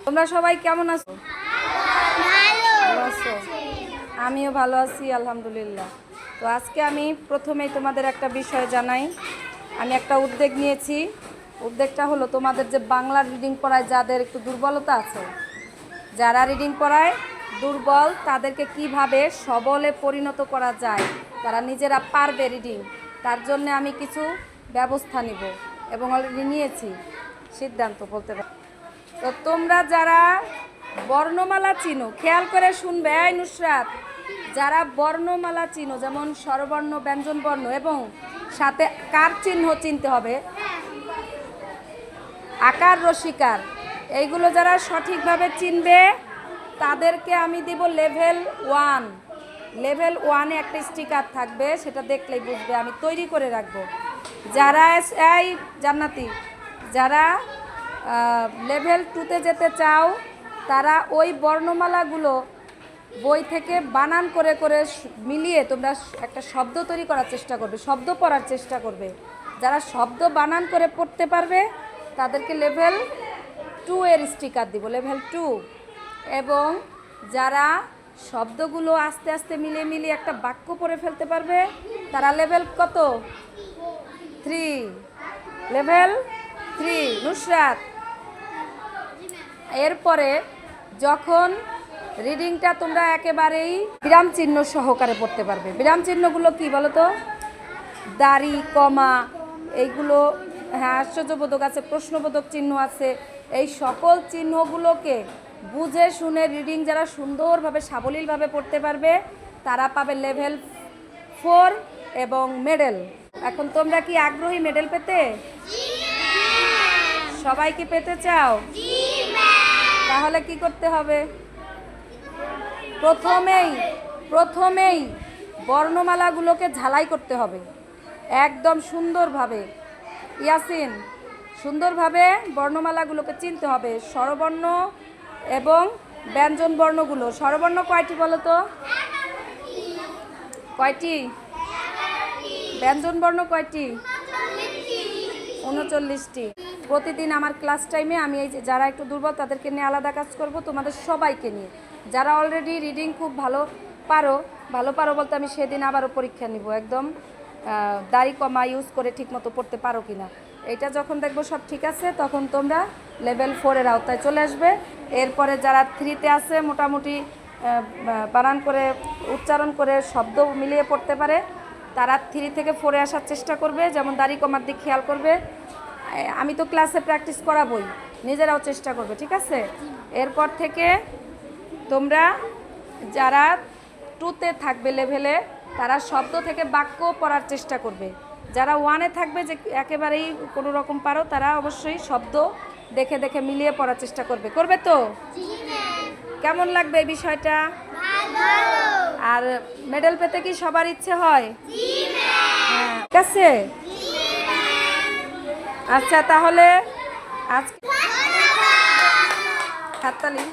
তোমরা সবাই কেমন আছো? ভালো আছো? আমিও ভালো আছি আলহামদুলিল্লাহ। তো আজকে আমি প্রথমেই তোমাদের একটা বিষয় জানাই। আমি একটা উদ্যোগ নিয়েছি। উদ্যোগটা হলো তোমাদের যে বাংলা রিডিং পড়ায় যাদের একটু দুর্বলতা আছে, যারা রিডিং পড়ায় দুর্বল, তাদেরকে কিভাবে সবলে পরিণত করা যায়, তারা নিজেরা পারবে রিডিং, তার জন্য আমি কিছু ব্যবস্থা নিব এবং অলরেডি নিয়েছি সিদ্ধান্ত বলতে পারি। তো তোমরা যারা বর্ণমালা চিনো, খেয়াল করে শুনবে এই নুসরাত, যারা বর্ণমালা চিনো, যেমন স্বরবর্ণ, ব্যঞ্জন বর্ণ এবং সাথে কার চিহ্ন চিনতে হবে, আকার রসিকার, এইগুলো যারা সঠিকভাবে চিনবে তাদেরকে আমি দিব লেভেল 1। লেভেল 1-এ একটা স্টিকার থাকবে, সেটা দেখলেই বুঝবে, আমি তৈরি করে রাখবো। যারা এই জান্নাতি, যারা লেভেল 2-তে যেতে চাও, তারা ওই বর্ণমালাগুলো বই থেকে বানান করে করে মিলিয়ে তোমরা একটা শব্দ তৈরি করার চেষ্টা করবে, শব্দ পড়ার চেষ্টা করবে। যারা শব্দ বানান করে পড়তে পারবে তাদেরকে লেভেল 2-এর স্টিকার দিব, লেভেল 2। এবং যারা শব্দগুলো আস্তে আস্তে মিলিয়ে মিলিয়ে একটা বাক্য পড়ে ফেলতে পারবে তারা লেভেল কত? 3। লেভেল 3 নুসরাত। এরপরে যখন রিডিংটা তোমরা একেবারেই বিরাম চিহ্ন সহকারে পড়তে পারবে। বিরাম চিহ্নগুলো কি বলো তো? দাড়ি, কমা, এইগুলো, হ্যাঁ, আশ্চর্যবোধক আছে, প্রশ্নবোধক চিহ্ন আছে। এই সকল চিহ্নগুলোকে বুঝে শুনে রিডিং যারা সুন্দরভাবে সাবলীলভাবে পড়তে পারবে তারা পাবে লেভেল 4 এবং মেডেল। এখন তোমরা কি আগ্রহী মেডেল পেতে? সবাই কি পেতে চাও? তাহলে কি করতে হবে? প্রথমেই বর্ণমালাগুলোকে ঝালাই করতে হবে একদম সুন্দরভাবে। ইয়াসিন, সুন্দরভাবে বর্ণমালাগুলোকে চিনতে হবে, স্বরবর্ণ এবং ব্যঞ্জন বর্ণগুলো। স্বরবর্ণ কয়টি বলো তো? কয়টি? ব্যঞ্জন বর্ণ কয়টি? 39টি। প্রতিদিন আমার ক্লাস টাইমে আমি এই যে যারা একটু দুর্বল তাদেরকে নিয়ে আলাদা কাজ করব, তোমাদের সবাইকে নিয়ে। যারা অলরেডি রিডিং খুব ভালো পারো বলতে আমি সেদিন আবারও পরীক্ষা নিব, একদম দাড়ি কমা ইউজ করে ঠিকমতো পড়তে পারো কি না। এটা যখন দেখবো সব ঠিক আছে তখন তোমরা লেভেল 4-এর আওতায় চলে আসবে। এরপরে যারা 3-তে আছে, মোটামুটি বানান করে উচ্চারণ করে শব্দ মিলিয়ে পড়তে পারে, তারা 3 থেকে 4-এ আসার চেষ্টা করবে। যেমন দাড়ি কমার দিক খেয়াল করবে। আমি তো ক্লাসে প্র্যাকটিস করাবই, নিজেরাও চেষ্টা করবে, ঠিক আছে? এরপর থেকে তোমরা যারা 2-তে থাকবে লেভেলে, তারা শব্দ থেকে বাক্য পড়ার চেষ্টা করবে। যারা 1-এ থাকবে, যে একেবারেই কোনো রকম পারো, তারা অবশ্যই শব্দ দেখে দেখে মিলিয়ে পড়ার চেষ্টা করবে। করবে তো? কেমন লাগবে এই বিষয়টা? আর মেডেল পেতে কি সবার ইচ্ছে হয়? হ্যাঁ, ঠিক আছে। আচ্ছা, তাহলে আজকে হাততালি।